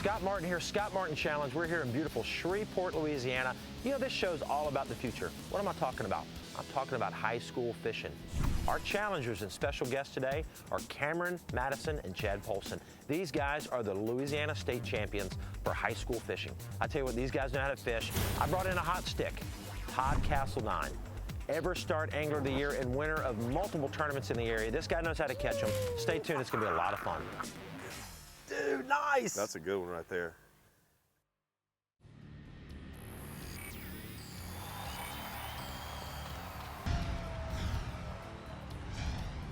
Scott Martin here, Scott Martin Challenge. We're here in beautiful Shreveport, Louisiana. You know, this show's all about the future. What am I talking about? I'm talking about high school fishing. Our challengers and special guests today are Cameron Madison and Chad Polson. These guys are the Louisiana State champions for high school fishing. I tell you what, these guys know how to fish. I brought in a hot stick, Todd Castle 9. Ever Start Angler of the Year and winner of multiple tournaments in the area. This guy knows how to catch them. Stay tuned, it's gonna be a lot of fun. Dude, nice! That's a good one right there.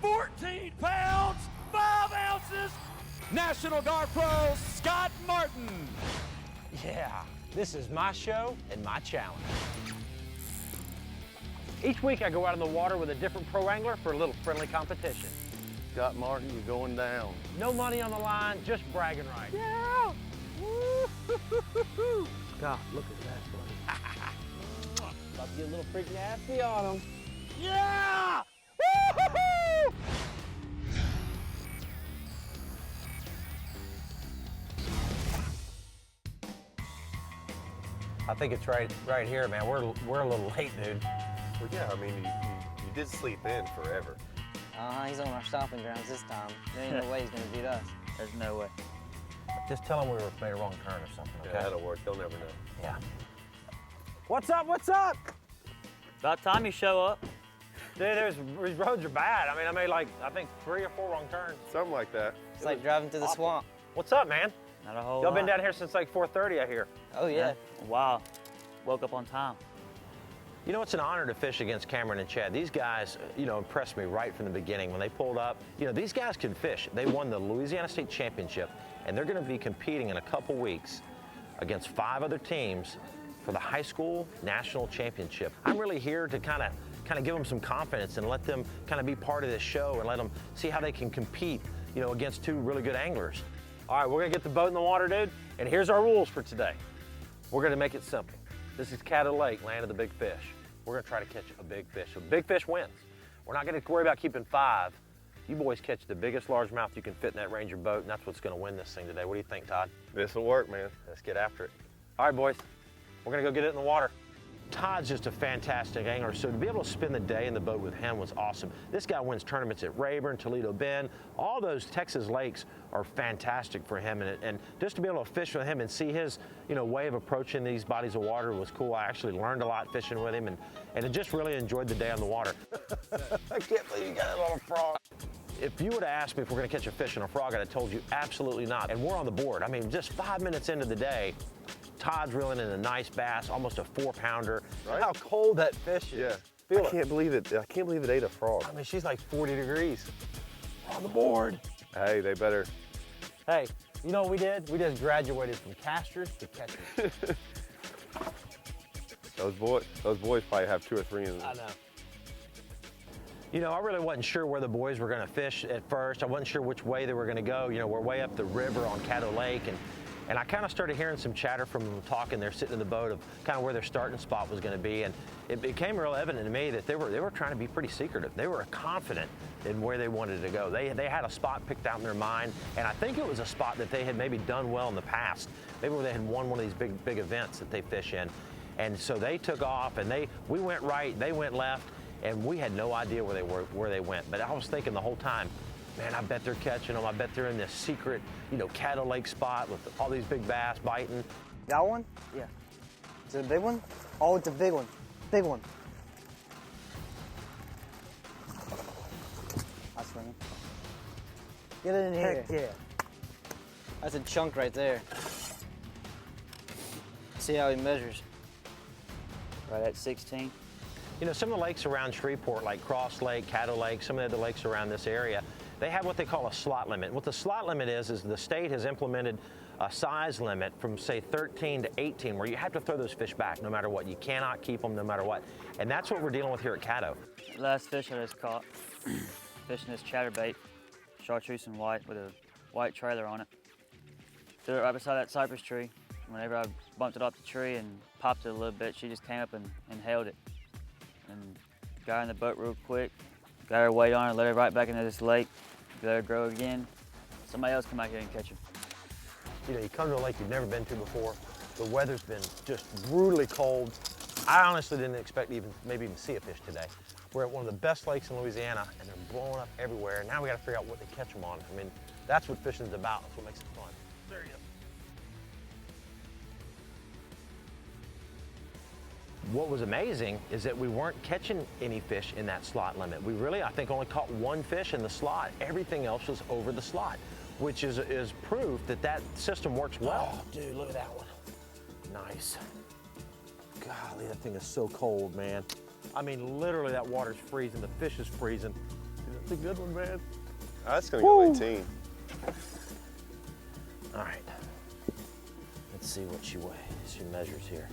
£14, 5 ounces, National Guard Pro, Scott Martin. Yeah, this is my show and my challenge. Each week I go out in the water with a different pro angler for a little friendly competition. Scott Martin, you're going down. No money on the line, just bragging rights. Yeah! Woo-hoo-hoo-hoo. God, look at that, buddy. About to get a little freak nasty on him. Yeah! Woo-hoo-hoo! I think it's right here, man. We're a little late, dude. Well, yeah, I mean, you did sleep in forever. He's on our stomping grounds this time. There ain't no way he's gonna beat us. There's no way. Just tell them we made a wrong turn or something, okay? Yeah, that'll work. They'll never know. Yeah. What's up, what's up? About time you show up. Dude, these roads are bad. I mean, I made like, I think 3 or 4 wrong turns. Something like that. It's like driving through the swamp. What's up, man? Not a whole Y'all lot. been down here since like 4:30, I hear. Oh yeah. Wow. Woke up on time. You know, it's an honor to fish against Cameron and Chad. These guys, you know, impressed me right from the beginning. When they pulled up, you know, these guys can fish. They won the Louisiana State Championship, and they're gonna be competing in a couple weeks against 5 other teams for the high school national championship. I'm really here to kind of give them some confidence and let them kind of be part of this show and let them see how they can compete, you know, against 2 really good anglers. All right, we're gonna get the boat in the water, dude, and here's our rules for today. We're gonna make it simple. This is Caddo Lake, land of the big fish. We're gonna try to catch a big fish. So big fish wins. We're not gonna worry about keeping 5. You boys catch the biggest largemouth you can fit in that Ranger boat, and that's what's gonna win this thing today. What do you think, Todd? This'll work, man. Let's get after it. All right, boys, we're gonna go get it in the water. Todd's just a fantastic angler, so to be able to spend the day in the boat with him was awesome. This guy wins tournaments at Rayburn, Toledo Bend. All those Texas lakes are fantastic for him, and just to be able to fish with him and see his, you know, way of approaching these bodies of water was cool. I actually learned a lot fishing with him, and I just really enjoyed the day on the water. I can't believe you got a little frog. If you would have asked me if we're gonna catch a fish and a frog, I'd have told you absolutely not. And we're on the board. I mean, just 5 minutes into the day, Todd's reeling in a nice bass, almost a 4-pounder. Right? How cold that fish is. Yeah. Feel I it. can't believe it. I can't believe it ate a frog. I mean, she's like 40 degrees. We're on the board. Hey, they better. Hey, you know what we did? We just graduated from casters to catchers. Those boys probably have 2 or 3 in them. I know. You know, I really wasn't sure where the boys were gonna fish at first. I wasn't sure which way they were gonna go. You know, we're way up the river on Caddo Lake, and I kind of started hearing some chatter from them talking. They're sitting in the boat of kind of where their starting spot was going to be, and it became real evident to me that they were trying to be pretty secretive. They were confident in where they wanted to go. They had a spot picked out in their mind, and I think it was a spot that they had maybe done well in the past. Maybe where they had won one of these big events that they fish in, and so they took off, and we went right, they went left, and we had no idea where they went. But I was thinking the whole time, man, I bet they're catching them. I bet they're in this secret, you know, Caddo Lake spot with all these big bass biting. Got one? Yeah. Is it a big one? Oh, it's a big one. Big one. That's funny. Get it in here. Heck yeah. That's a chunk right there. See how he measures. Right at 16. You know, some of the lakes around Shreveport, like Cross Lake, Caddo Lake, some of the other lakes around this area, they have what they call a slot limit. What the slot limit is the state has implemented a size limit from, say, 13 to 18, where you have to throw those fish back no matter what. You cannot keep them no matter what. And that's what we're dealing with here at Caddo. Last fish I just caught, fishing this chatterbait, chartreuse and white with a white trailer on it. Threw it right beside that cypress tree. Whenever I bumped it off the tree and popped it a little bit, she just came up and held it. And got her in the boat real quick, got her weight on her, let her right back into this lake, let her grow again. Somebody else come out here and catch her. You know, you come to a lake you've never been to before. The weather's been just brutally cold. I honestly didn't expect to maybe even see a fish today. We're at one of the best lakes in Louisiana, and they're blowing up everywhere. Now we got to figure out what they catch them on. I mean, that's what fishing's about. That's what makes it fun. There you go. What was amazing is that we weren't catching any fish in that slot limit. We really, I think, only caught one fish in the slot. Everything else was over the slot, which is proof that that system works well. Oh, dude, look at that one. Nice. Golly, that thing is so cold, man. I mean, literally, that water's freezing. The fish is freezing. That's a good one, man. That's gonna go 18. All right. Let's see what she weighs. She measures here.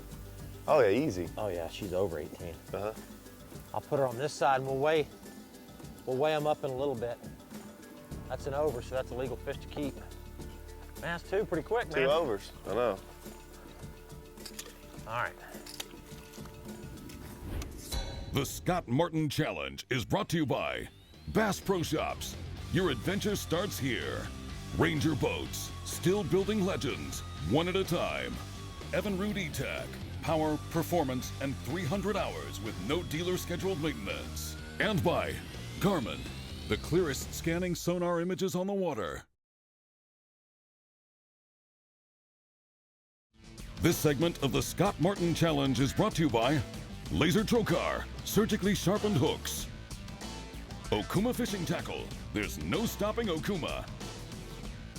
Oh yeah, easy. Oh yeah, she's over 18. Uh-huh. I'll put her on this side and we'll weigh them up in a little bit. That's an over, so that's a legal fish to keep. Man, that's two pretty quick, man. 2 overs, I know. All right. The Scott Martin Challenge is brought to you by Bass Pro Shops. Your adventure starts here. Ranger Boats, still building legends, one at a time. Evinrude E-TEC, power, performance, and 300 hours with no dealer scheduled maintenance. And by Garmin, the clearest scanning sonar images on the water. This segment of the Scott Martin Challenge is brought to you by Laser Trokar, surgically sharpened hooks. Okuma Fishing Tackle, there's no stopping Okuma.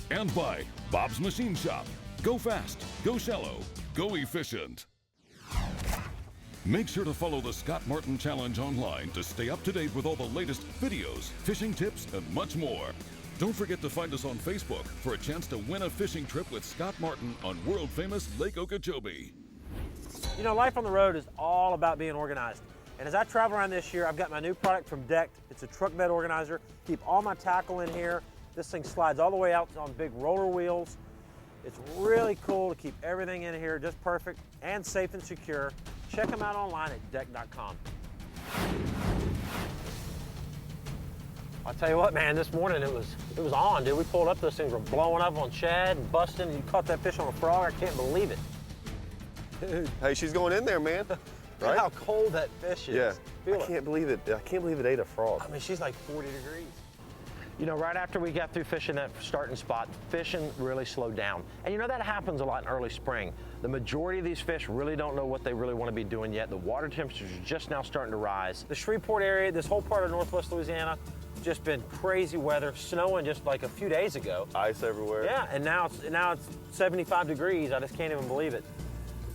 And by Bob's Machine Shop, go fast, go shallow, go efficient. Make sure to follow the Scott Martin Challenge online to stay up to date with all the latest videos, fishing tips, and much more. Don't forget to find us on Facebook for a chance to win a fishing trip with Scott Martin on world-famous Lake Okeechobee. You know, life on the road is all about being organized. And as I travel around this year, I've got my new product from Decked. It's a truck bed organizer. Keep all my tackle in here. This thing slides all the way out on big roller wheels. It's really cool to keep everything in here just perfect and safe and secure. Check them out online at deck.com. I'll tell you what, man, this morning it was on, dude. We pulled up, those things were blowing up on shad and busting. You caught that fish on a frog, I can't believe it. Dude. Hey, she's going in there, man. Right? How cold that fish is. Yeah. Feel I can't believe it ate a frog. I mean, she's like 40 degrees. You know, right after we got through fishing that starting spot, fishing really slowed down. And you know, that happens a lot in early spring. The majority of these fish really don't know what they really want to be doing yet. The water temperatures are just now starting to rise. The Shreveport area, this whole part of northwest Louisiana, just been crazy weather, snowing just like a few days ago. Ice everywhere. Yeah, and now it's 75 degrees. I just can't even believe it.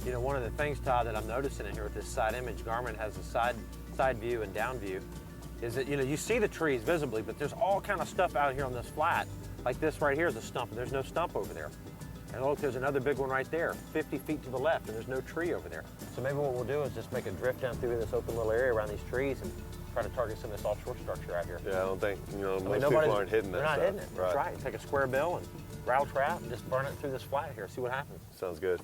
You know, one of the things, Todd, that I'm noticing in here with this side image, Garmin has a side view and down view, is that, you know, you see the trees visibly, but there's all kind of stuff out here on this flat. Like this right here is a stump, and there's no stump over there. And look, there's another big one right there, 50 feet to the left, and there's no tree over there. So maybe what we'll do is just make a drift down through this open little area around these trees and try to target some of this offshore structure out here. Yeah, I don't think, you know, most mean, people aren't hitting that They're not stuff. hitting it, that's right. Take a square bill and rattle trap and just burn it through this flat here, see what happens. Sounds good.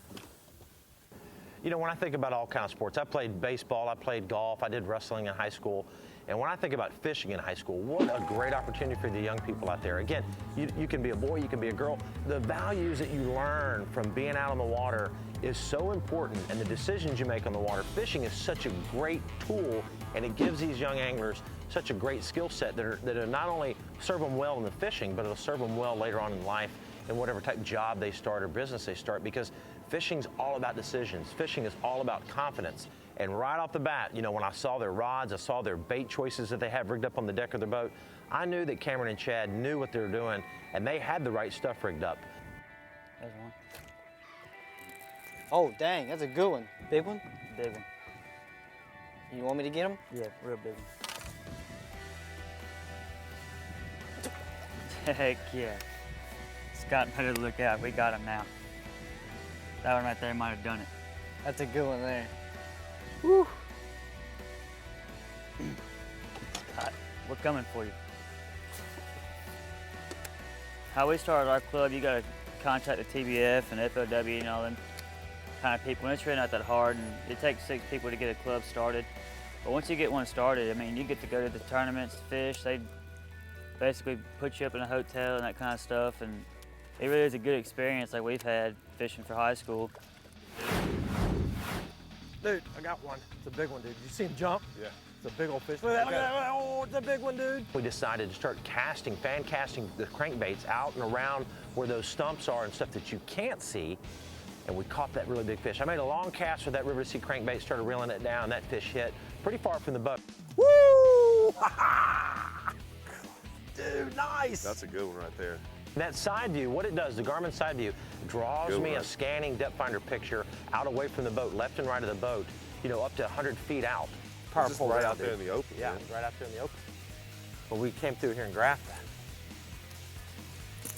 You know, when I think about all kinds of sports, I played baseball, I played golf, I did wrestling in high school. And when I think about fishing in high school, what a great opportunity for the young people out there. Again, you can be a boy, you can be a girl. The values that you learn from being out on the water is so important, and the decisions you make on the water. Fishing is such a great tool, and it gives these young anglers such a great skill set that'll not only serve them well in the fishing, but it'll serve them well later on in life in whatever type of job they start or business they start, because fishing's all about decisions. Fishing is all about confidence. And right off the bat, you know, when I saw their rods, I saw their bait choices that they have rigged up on the deck of their boat, I knew that Cameron and Chad knew what they were doing, and they had the right stuff rigged up. There's one. Oh, dang, that's a good one. Big one? Big one. You want me to get him? Yeah, real big one. Heck yeah. Scott better look out. We got him now. That one right there might have done it. That's a good one there. Woo! Scott, we're coming for you. How we started our club, you gotta contact the TBF and FLW and all them kind of people. And it's really not that hard, and it takes 6 people to get a club started. But once you get one started, I mean, you get to go to the tournaments, fish. They basically put you up in a hotel and that kind of stuff. And It really is a good experience like we've had fishing for high school. Dude, I got one. It's a big one, dude. Did you see him jump? Yeah. It's a big old fish. Look at that, look at that. Oh, it's a big one, dude. We decided to start casting, fan casting the crankbaits out and around where those stumps are and stuff that you can't see. And we caught that really big fish. I made a long cast with that River to Sea crankbait, started reeling it down. That fish hit pretty far from the boat. Woo! Dude, nice. That's a good one right there. That side view, what it does, the Garmin side view, draws me a scanning depth finder picture out away from the boat, left and right of the boat, you know, up to 100 feet out. Just right out there in the open. Yeah, right out there in the open. Well, we came through here and graphed that.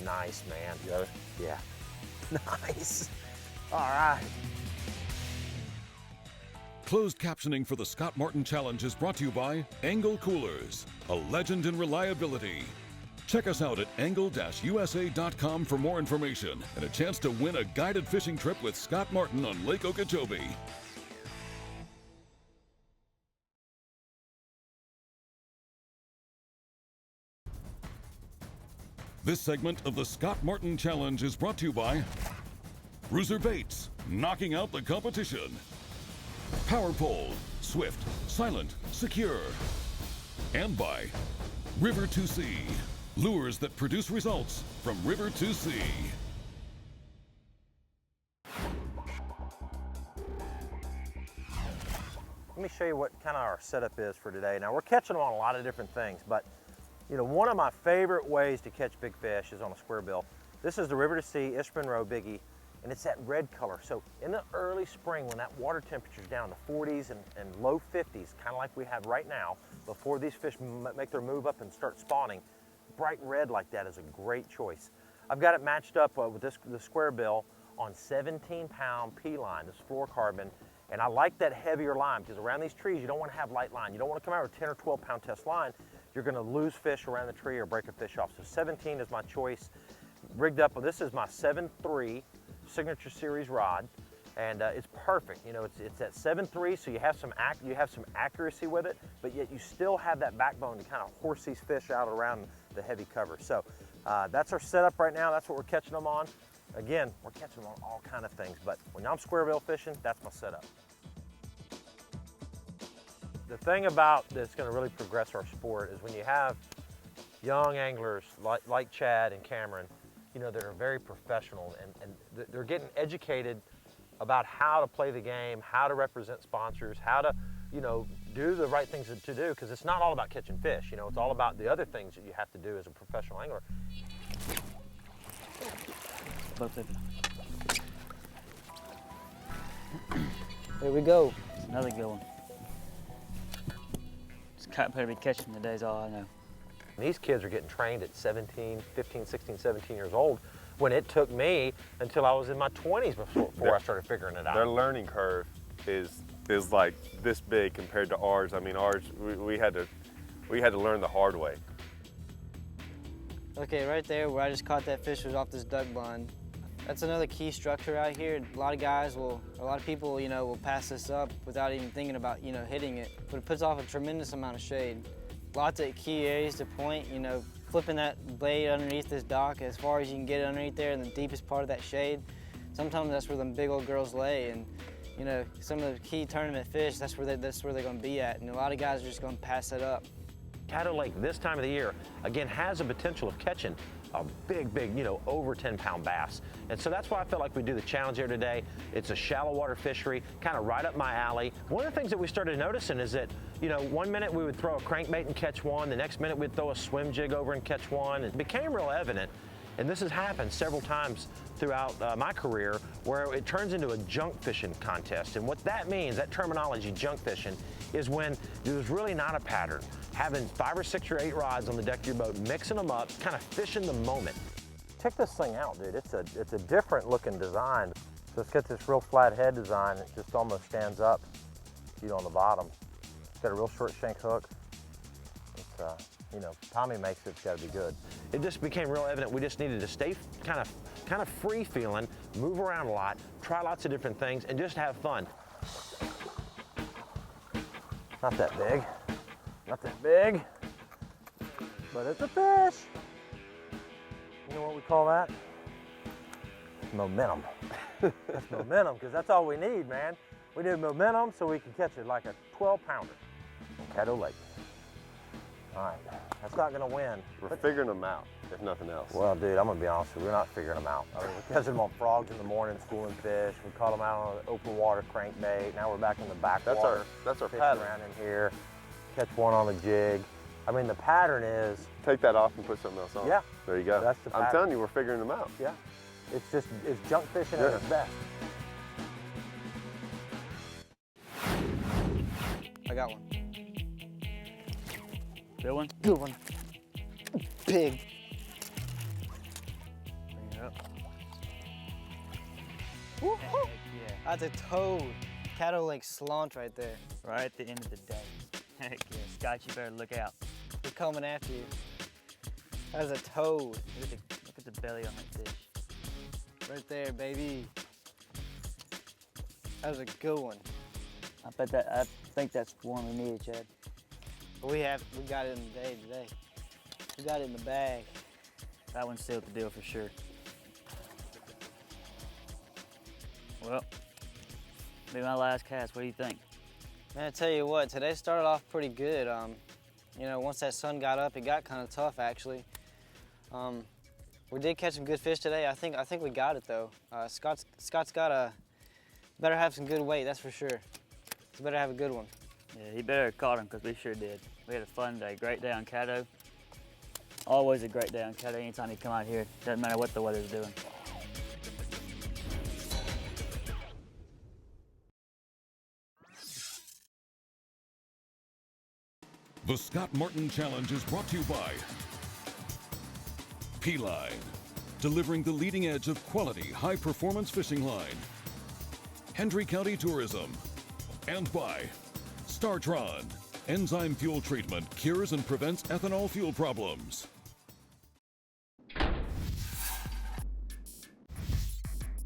Nice, man. You got it? Yeah. Nice. All right. Closed captioning for the Scott Martin Challenge is brought to you by Engel Coolers, a legend in reliability. Check us out at engel-usa.com for more information and a chance to win a guided fishing trip with Scott Martin on Lake Okeechobee. This segment of the Scott Martin Challenge is brought to you by Bruiser Baits, knocking out the competition. PowerPole, swift, silent, secure. And by River to Sea, lures that produce results from river to sea. Let me show you what kind of our setup is for today. Now, we're catching them on a lot of different things, but you know, one of my favorite ways to catch big fish is on a square bill. This is the River to Sea Evinrude Biggie, and it's that red color. So in the early spring, when that water temperature's down to 40s and low 50s, kind of like we have right now, before these fish make their move up and start spawning, bright red like that is a great choice. I've got it matched up with the square bill on 17-pound P-line, this fluorocarbon, and I like that heavier line because around these trees, you don't want to have light line. You don't want to come out with a 10 or 12-pound test line. You're going to lose fish around the tree or break a fish off. So 17 is my choice. Rigged up, well, this is my 7.3 Signature Series rod, and it's perfect. You know, it's at 7.3, so you have some accuracy with it, but yet you still have that backbone to kind of horse these fish out around the heavy cover. So that's our setup right now. That's what we're catching them on. Again, we're catching them on all kind of things, but when I'm square bill fishing, that's my setup. The thing about that's going to really progress our sport is when you have young anglers like Chad and Cameron, you know, that are very professional and they're getting educated about how to play the game, how to represent sponsors, how to, you know, do the right things to do, because it's not all about catching fish. You know, it's all about the other things that you have to do as a professional angler. Here we go. It's another good one. Just better be catching today is all I know. These kids are getting trained at 17, 15, 16, 17 years old, when it took me until I was in my 20s before I started figuring it out. Their learning curve is like this big compared to ours. I mean, ours, we had to learn the hard way. Okay, right there where I just caught that fish was off this duck blind. That's another key structure out here. A lot of people, you know, will pass this up without even thinking about, you know, hitting it, but it puts off a tremendous amount of shade. Lots of key areas to point, you know, flipping that blade underneath this dock as far as you can get it underneath there in the deepest part of that shade. Sometimes that's where them big old girls lay, and you know, some of the key tournament fish, that's where they're going to be at, and a lot of guys are just going to pass it up. Caddo Lake this time of the year, again, has a potential of catching a big, you know, over 10-pound bass. And so that's why I felt like we do the challenge here today. It's a shallow water fishery, kind of right up my alley. One of the things that we started noticing is that, you know, one minute we would throw a crankbait and catch one, the next minute we'd throw a swim jig over and catch one. It became real evident, and this has happened several times throughout my career, where it turns into a junk fishing contest. And what that means, that terminology, junk fishing, is when there's really not a pattern. Having 5 or 6 or 8 rods on the deck of your boat, mixing them up, kind of fishing the moment. Check this thing out, dude. It's a different looking design. So it's got this real flat head design. It just almost stands up, you know, on the bottom. It's got a real short shank hook. It's, you know, Tommy makes it, it's got to be good. It just became real evident we just needed to stay kind of free feeling, move around a lot, try lots of different things, and just have fun. Not that big, not that big, but it's a fish. You know what we call that? That's momentum. That's momentum, because that's all we need, man. We need momentum so we can catch it like a 12-pounder on Caddo Lake. All right, that's not gonna win. We're figuring them out, if nothing else. Well, dude, I'm gonna be honest with you, we're not figuring them out. I mean, we're catching them on frogs in the morning, schooling fish. We caught them out on an open water crankbait. Now we're back in the backwater. That's our fishing pattern. around in here. Catch one on the jig. I mean, the pattern is, Take that off and put something else on. Yeah. There you go. That's the I'm pattern. telling you, we're figuring them out. yeah, it's junk fishing at its best. I got one. Good one? Good one. Big. Bring it up. Woo-hoo. Heck yeah. That's a toad. Caddo Lake slaunch right there. Right at the end of the day. Heck yeah. Scott, you better look out. We're coming after you. That's a toad. Look at the belly on that fish. Right there, baby. That was a good one. I think that's the one we needed, Chad. We got it in the day today. We got it in the bag. That one sealed the deal for sure. Well, be my last cast. What do you think? Man, I tell you what, today started off pretty good. You know, once that sun got up, it got kind of tough actually. We did catch some good fish today. I think we got it though. Scott's got better have some good weight, that's for sure. He better have a good one. Yeah, he better have caught him because we sure did. We had a fun day. Great day on Caddo. Always a great day on Caddo anytime you come out here. Doesn't matter what the weather's doing. The Scott Martin Challenge is brought to you by P-Line, delivering the leading edge of quality, high-performance fishing line. Hendry County Tourism, and by Startron, enzyme fuel treatment cures and prevents ethanol fuel problems.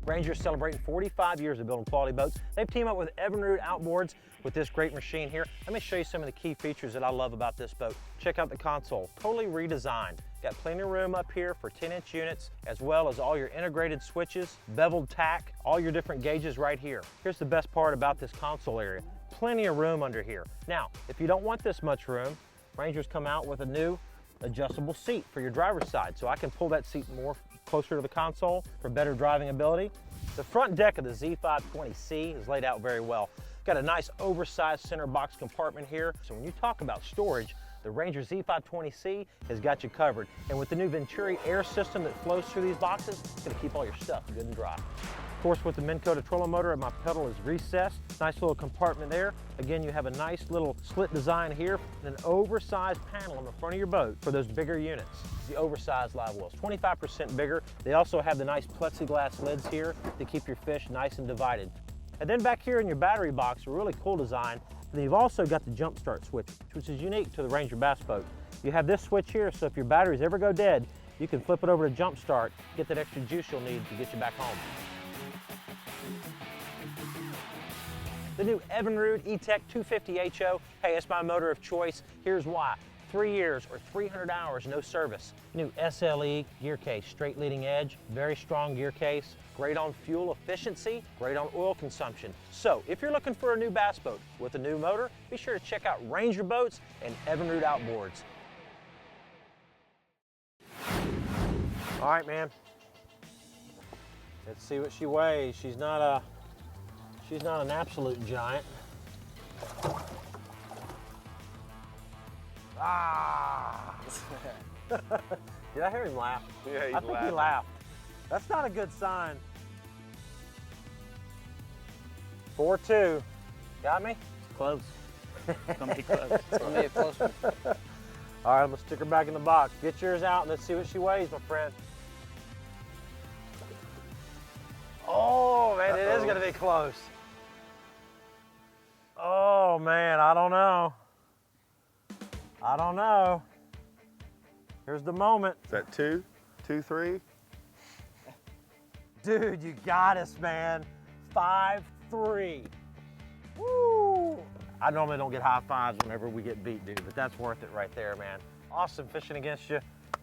Ranger's celebrating 45 years of building quality boats. They've teamed up with Evinrude Outboards with this great machine here. Let me show you some of the key features that I love about this boat. Check out the console, totally redesigned. Got plenty of room up here for 10-inch units, as well as all your integrated switches, beveled tack, all your different gauges right here. Here's the best part about this console area. Plenty of room under here. Now, if you don't want this much room, Ranger's come out with a new adjustable seat for your driver's side. So I can pull that seat more closer to the console for better driving ability. The front deck of the Z520C is laid out very well. Got a nice oversized center box compartment here. So when you talk about storage, the Ranger Z520C has got you covered. And with the new Venturi air system that flows through these boxes, it's gonna keep all your stuff good and dry. Of course, with the Minnkota trolling motor, my pedal is recessed. Nice little compartment there. Again, you have a nice little slit design here and an oversized panel on the front of your boat for those bigger units. The oversized live wells, 25% bigger. They also have the nice plexiglass lids here to keep your fish nice and divided. And then back here in your battery box, a really cool design. Then you've also got the jump start switch, which is unique to the Ranger bass boat. You have this switch here, so if your batteries ever go dead, you can flip it over to jump start, get that extra juice you'll need to get you back home. The new Evinrude E-TEC 250HO, hey, it's my motor of choice. Here's why. 3 years or 300 hours, no service. New SLE gear case, straight leading edge, very strong gear case, great on fuel efficiency, great on oil consumption. So if you're looking for a new bass boat with a new motor, be sure to check out Ranger Boats and Evinrude Outboards. All right, man. Let's see what she weighs. She's not an absolute giant. Ah! Did I hear him laugh? Yeah, he's I think laughing. he laughed. That's not a good sign. 4.2. Got me? Close. It's gonna be close. It's gonna be a close one. All right, I'm gonna stick her back in the box. Get yours out and let's see what she weighs, my friend. Oh, man, it is gonna be close. Oh, man, I don't know. I don't know. Here's the moment. Is that 2, 3? Dude, you got us, man. 5.3. Woo! I normally don't get high fives whenever we get beat, dude, but that's worth it right there, man. Awesome fishing against you.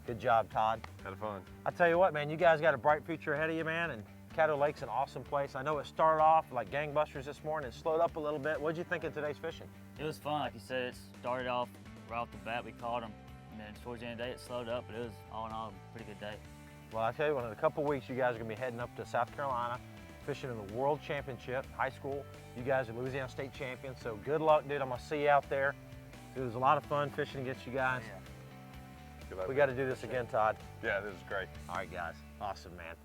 Good job, Todd. Kind of fun. I tell you what, man, you guys got a bright future ahead of you, man, and Caddo Lake's an awesome place. I know it started off like gangbusters this morning and slowed up a little bit. What'd you think of today's fishing? It was fun, like you said. It started off right off the bat. We caught them, and then towards the end of the day, it slowed up. But it was all in all a pretty good day. Well, I tell you what, in a couple weeks, you guys are gonna be heading up to South Carolina, fishing in the World Championship, high school. You guys are Louisiana State champions, so good luck, dude. I'm gonna see you out there. It was a lot of fun fishing against you guys. Good We got to do this again, Todd. Yeah, this is great. All right, guys. Awesome, man.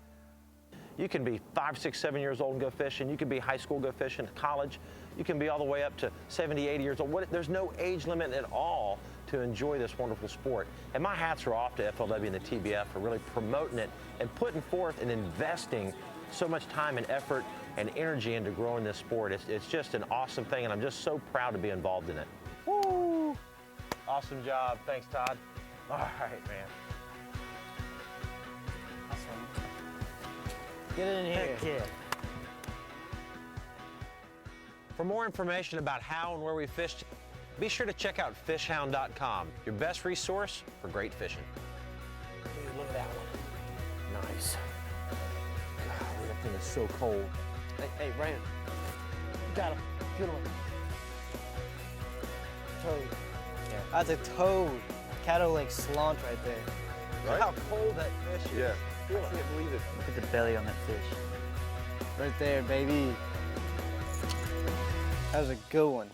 You can be 5, 6, 7 years old and go fishing. You can be high school, go fishing, college. You can be all the way up to 70, 80 years old. There's no age limit at all to enjoy this wonderful sport. And my hats are off to FLW and the TBF for really promoting it and putting forth and investing so much time and effort and energy into growing this sport. It's just an awesome thing, and I'm just so proud to be involved in it. Woo! Awesome job. Thanks, Todd. All right, man. Get in here. Heck yeah. For more information about how and where we fished, be sure to check out fishhound.com, your best resource for great fishing. Dude, look at that one. Nice. God, that thing is so cold. Hey, Brandon. Got him. Good one. Toad. Yeah. That's a toad. Caddo Lake slaunch right there. Look how cold that fish is. Yeah. I can't believe it. Look at the belly on that fish. Right there, baby. That was a good one.